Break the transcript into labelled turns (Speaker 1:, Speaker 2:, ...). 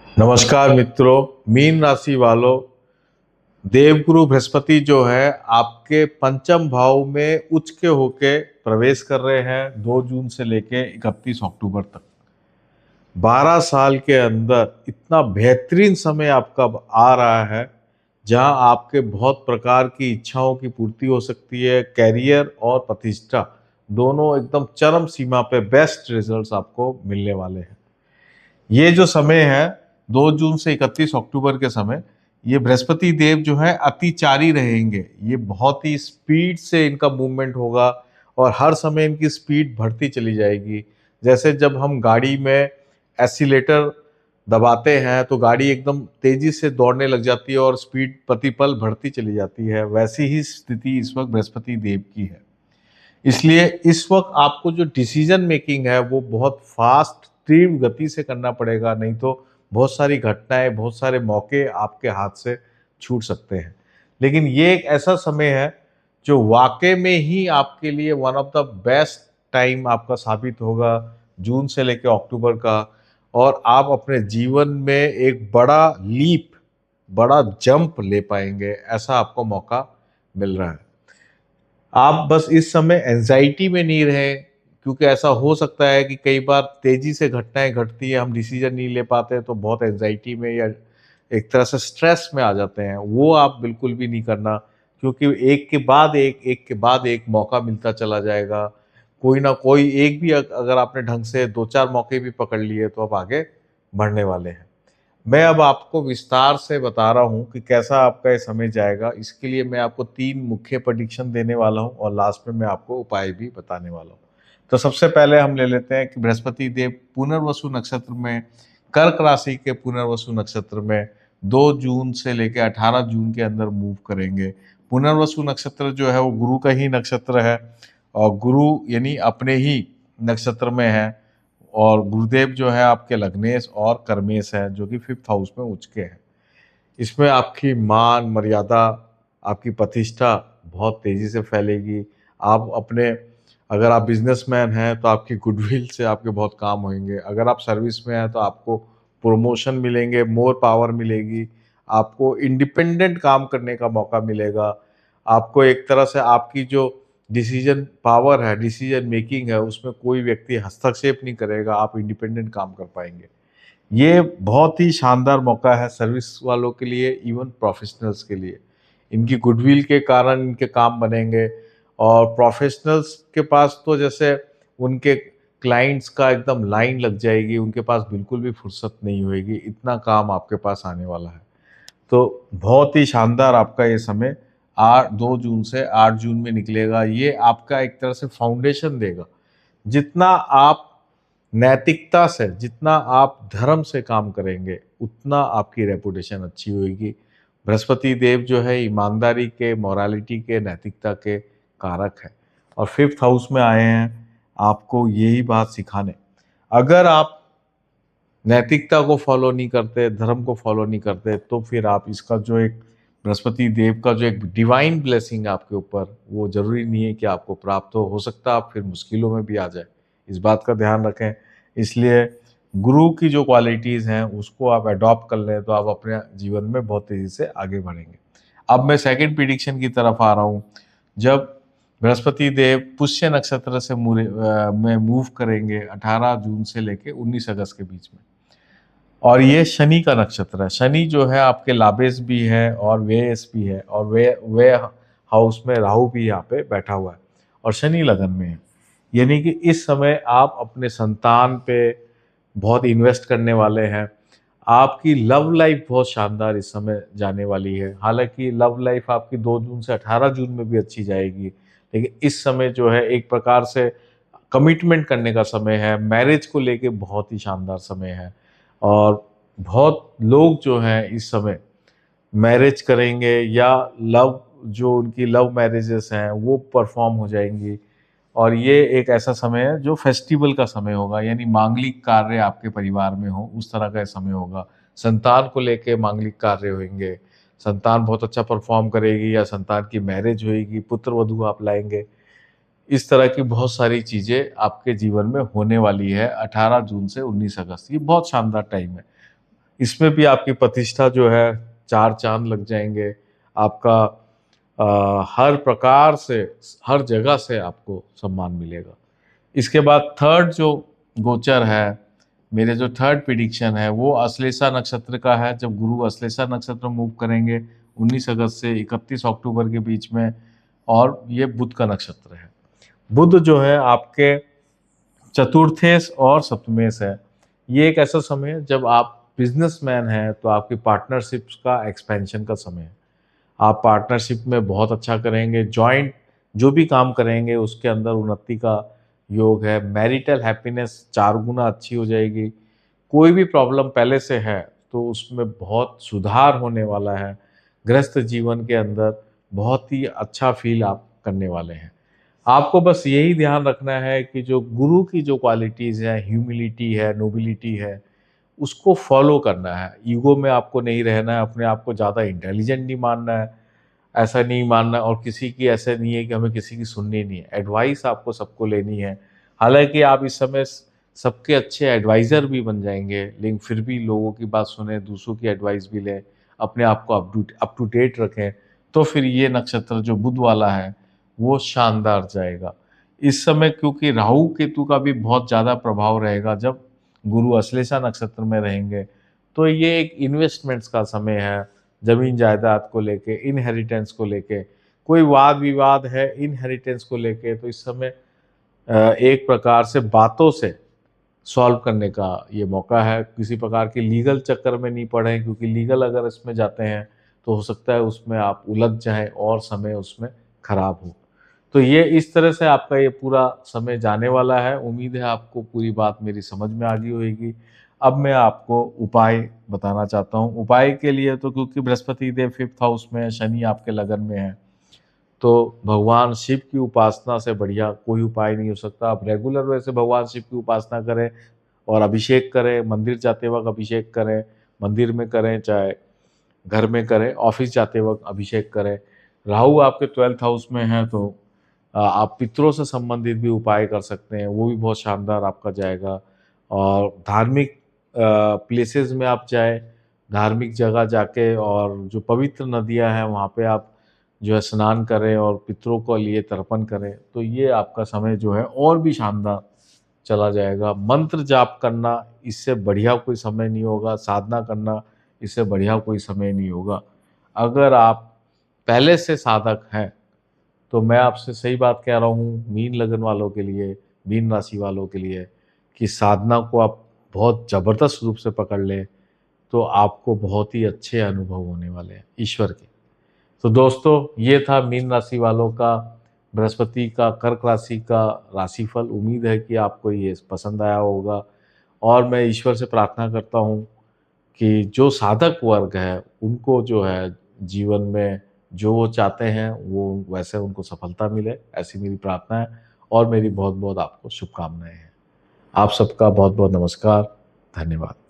Speaker 1: नमस्कार मित्रों। मीन राशि वालों, देवगुरु बृहस्पति जो है आपके पंचम भाव में उच्च के होके प्रवेश कर रहे हैं 2 जून से लेके 31 अक्टूबर तक। 12 साल के अंदर इतना बेहतरीन समय आपका आ रहा है जहां आपके बहुत प्रकार की इच्छाओं की पूर्ति हो सकती है। कैरियर और प्रतिष्ठा दोनों एकदम चरम सीमा पे बेस्ट रिजल्ट्स आपको मिलने वाले हैं। ये जो समय है 2 जून से 31 अक्टूबर के समय, ये बृहस्पति देव जो है अतिचारी रहेंगे। ये बहुत ही स्पीड से इनका मूवमेंट होगा और हर समय इनकी स्पीड बढ़ती चली जाएगी। जैसे जब हम गाड़ी में एक्सीलेटर दबाते हैं तो गाड़ी एकदम तेजी से दौड़ने लग जाती है और स्पीड प्रतिपल बढ़ती चली जाती है, वैसी ही स्थिति इस वक्त बृहस्पति देव की है। इसलिए इस वक्त आपको जो डिसीजन मेकिंग है वो बहुत फास्ट तीव्र गति से करना पड़ेगा, नहीं तो बहुत सारी घटनाएं, बहुत सारे मौके आपके हाथ से छूट सकते हैं। लेकिन ये एक ऐसा समय है जो वाकई में ही आपके लिए one of the best time आपका साबित होगा, जून से लेकर अक्टूबर का। और आप अपने जीवन में एक बड़ा लीप, बड़ा जंप ले पाएंगे, ऐसा आपको मौका मिल रहा है। आप बस इस समय एंजाइटी में नहीं रहें, क्योंकि ऐसा हो सकता है कि कई बार तेजी से घटनाएं घटती हैं, हम डिसीजन नहीं ले पाते तो बहुत एंजाइटी में या एक तरह से स्ट्रेस में आ जाते हैं। वो आप बिल्कुल भी नहीं करना, क्योंकि एक के बाद एक के बाद एक मौका मिलता चला जाएगा। कोई ना कोई एक भी अगर आपने ढंग से 2-4 मौके भी पकड़ लिए तो आप आगे बढ़ने वाले हैं। मैं अब आपको विस्तार से बता रहा हूँ कि कैसा आपका ये समय जाएगा। इसके लिए मैं आपको 3 मुख्य प्रेडिक्शन देने वाला हूँ और लास्ट में मैं आपको उपाय भी बताने वाला हूँ। तो सबसे पहले हम ले लेते हैं कि बृहस्पति देव पुनर्वसु नक्षत्र में, कर्क राशि के पुनर्वसु नक्षत्र में 2 जून से लेकर 18 जून के अंदर मूव करेंगे। पुनर्वसु नक्षत्र जो है वो गुरु का ही नक्षत्र है और गुरु यानी अपने ही नक्षत्र में है। और गुरुदेव जो है आपके लग्नेश और कर्मेश है, जो कि 5th हाउस में उच्च के हैं। इसमें आपकी मान मर्यादा, आपकी प्रतिष्ठा बहुत तेजी से फैलेगी। आप अपने, अगर आप बिजनेसमैन हैं तो आपकी गुडविल से आपके बहुत काम होंगे। अगर आप सर्विस में हैं तो आपको प्रमोशन मिलेंगे, मोर पावर मिलेगी, आपको इंडिपेंडेंट काम करने का मौका मिलेगा। आपको एक तरह से आपकी जो डिसीजन पावर है, डिसीजन मेकिंग है, उसमें कोई व्यक्ति हस्तक्षेप नहीं करेगा, आप इंडिपेंडेंट काम कर पाएंगे। ये बहुत ही शानदार मौका है सर्विस वालों के लिए, इवन प्रोफेशनल्स के लिए। इनकी गुडविल के कारण इनके काम बनेंगे। और प्रोफेशनल्स के पास तो जैसे उनके क्लाइंट्स का एकदम लाइन लग जाएगी, उनके पास बिल्कुल भी फुर्सत नहीं होएगी, इतना काम आपके पास आने वाला है। तो बहुत ही शानदार आपका ये समय 2 जून से 8 जून में निकलेगा। ये आपका एक तरह से फाउंडेशन देगा। जितना आप नैतिकता से, जितना आप धर्म से काम करेंगे, उतना आपकी रेपुटेशन अच्छी होगी। बृहस्पति देव जो है ईमानदारी के, मोरालिटी के, नैतिकता के कारक है और 5th हाउस में आए हैं आपको यही बात सिखाने। अगर आप नैतिकता को फॉलो नहीं करते, धर्म को फॉलो नहीं करते, तो फिर आप इसका जो एक बृहस्पति देव का जो एक डिवाइन ब्लेसिंग आपके ऊपर, वो जरूरी नहीं है कि आपको प्राप्त हो सकता है आप फिर मुश्किलों में भी आ जाए। इस बात का ध्यान रखें। इसलिए गुरु की जो क्वालिटीज़ हैं उसको आप अडॉप्ट कर लें तो आप अपने जीवन में बहुत तेज़ी से आगे बढ़ेंगे। अब मैं सेकंड प्रिडिक्शन की तरफ आ रहा हूँ। जब बृहस्पति देव पुष्य नक्षत्र से में मूव करेंगे 18 जून से लेके 19 अगस्त के बीच में, और ये शनि का नक्षत्र है। शनि जो है आपके लाभेश भी है और व्ययश भी है, और वे हाउस में राहु भी यहाँ पे बैठा हुआ है और शनि लगन में है। यानी कि इस समय आप अपने संतान पे बहुत इन्वेस्ट करने वाले हैं। आपकी लव लाइफ बहुत शानदार इस समय जाने वाली है। हालांकि लव लाइफ आपकी 2 जून से 18 जून में भी अच्छी जाएगी, लेकिन इस समय जो है एक प्रकार से कमिटमेंट करने का समय है। मैरिज को लेके बहुत ही शानदार समय है और बहुत लोग जो हैं इस समय मैरिज करेंगे या लव, जो उनकी लव मैरिजेस हैं वो परफॉर्म हो जाएंगी। और ये एक ऐसा समय है जो फेस्टिवल का समय होगा, यानी मांगलिक कार्य आपके परिवार में हो उस तरह का समय होगा। संतान को लेके मांगलिक कार्य होंगे, संतान बहुत अच्छा परफॉर्म करेगी या संतान की मैरिज होएगी, पुत्र वधू आप लाएंगे। इस तरह की बहुत सारी चीज़ें आपके जीवन में होने वाली है 18 जून से 19 अगस्त। ये बहुत शानदार टाइम है। इसमें भी आपकी प्रतिष्ठा जो है 4 चाँद लग जाएँगे। आपका हर प्रकार से, हर जगह से आपको सम्मान मिलेगा। इसके बाद थर्ड जो गोचर है, मेरे जो थर्ड प्रेडिक्शन है वो अश्लेषा नक्षत्र का है। जब गुरु अश्लेषा नक्षत्र में मूव करेंगे 19 अगस्त से 31 अक्टूबर के बीच में, और ये बुध का नक्षत्र है। बुध जो है आपके चतुर्थेश और सप्तमेश है। ये एक ऐसा समय है जब आप बिजनेसमैन हैं तो आपकी पार्टनरशिप्स का एक्सपेंशन का समय है। आप पार्टनरशिप में बहुत अच्छा करेंगे, जॉइंट जो भी काम करेंगे उसके अंदर उन्नति का योग है। मैरिटल हैप्पीनेस 4 गुना अच्छी हो जाएगी। कोई भी प्रॉब्लम पहले से है तो उसमें बहुत सुधार होने वाला है। गृहस्थ जीवन के अंदर बहुत ही अच्छा फील आप करने वाले हैं। आपको बस यही ध्यान रखना है कि जो गुरु की जो क्वालिटीज़ हैं, ह्यूमिलिटी है, नोबिलिटी है, उसको फॉलो करना है। ईगो में आपको नहीं रहना है, अपने आप को ज़्यादा इंटेलिजेंट नहीं मानना है, ऐसा नहीं मानना, और किसी की ऐसा नहीं है कि हमें किसी की सुननी नहीं है। एडवाइस आपको सबको लेनी है। हालाँकि आप इस समय सबके अच्छे एडवाइज़र भी बन जाएँगे, लेकिन फिर भी लोगों की बात सुनें, दूसरों की एडवाइस भी लें, अपने आप को अप टू डेट रखें, तो फिर ये नक्षत्र जो बुध वाला है, वो शानदार जाएगा। इस समय क्योंकि राहु केतु का भी बहुत ज़्यादा प्रभाव रहेगा जब गुरु अश्लेषा नक्षत्र में रहेंगे, तो ये एक इन्वेस्टमेंट्स का समय है। ज़मीन जायदाद को लेके, इनहेरिटेंस को लेके, कोई वाद विवाद है इनहेरिटेंस को लेके, तो इस समय एक प्रकार से बातों से सॉल्व करने का ये मौका है। किसी प्रकार के लीगल चक्कर में नहीं पड़े, क्योंकि लीगल अगर इसमें जाते हैं तो हो सकता है उसमें आप उलझ जाएं और समय उसमें खराब हो। तो ये इस तरह से आपका ये पूरा समय जाने वाला है। उम्मीद है आपको पूरी बात मेरी समझ में आ गई होगी। अब मैं आपको उपाय बताना चाहता हूँ। उपाय के लिए तो क्योंकि बृहस्पति देव 5th हाउस में है, शनि आपके लगन में है, तो भगवान शिव की उपासना से बढ़िया कोई उपाय नहीं हो सकता। आप रेगुलर वैसे भगवान शिव की उपासना करें और अभिषेक करें, मंदिर जाते वक्त अभिषेक करें, मंदिर में करें चाहे घर में करें, ऑफिस जाते वक्त अभिषेक करें। राहु आपके 12th हाउस में है तो आप पितरों से संबंधित भी उपाय कर सकते हैं, वो भी बहुत शानदार आपका जाएगा। और धार्मिक प्लेसेस में आप जाएँ, धार्मिक जगह जाके और जो पवित्र नदियाँ हैं वहाँ पे आप जो है स्नान करें और पितरों को लिए तर्पण करें, तो ये आपका समय जो है और भी शानदार चला जाएगा। मंत्र जाप करना इससे बढ़िया कोई समय नहीं होगा, साधना करना इससे बढ़िया कोई समय नहीं होगा। अगर आप पहले से साधक हैं तो मैं आपसे सही बात कह रहा हूँ, मीन लगन वालों के लिए, मीन राशि वालों के लिए, कि साधना को आप बहुत ज़बरदस्त रूप से पकड़ लें, तो आपको बहुत ही अच्छे अनुभव होने वाले हैं ईश्वर के। तो दोस्तों, ये था मीन राशि वालों का बृहस्पति का कर्क राशि का राशिफल। उम्मीद है कि आपको ये पसंद आया होगा, और मैं ईश्वर से प्रार्थना करता हूँ कि जो साधक वर्ग है उनको जो है जीवन में जो वो चाहते हैं वो वैसे उनको सफलता मिले, ऐसी मेरी प्रार्थना है, और मेरी बहुत बहुत आपको शुभकामनाएं हैं। आप सबका बहुत बहुत नमस्कार। धन्यवाद।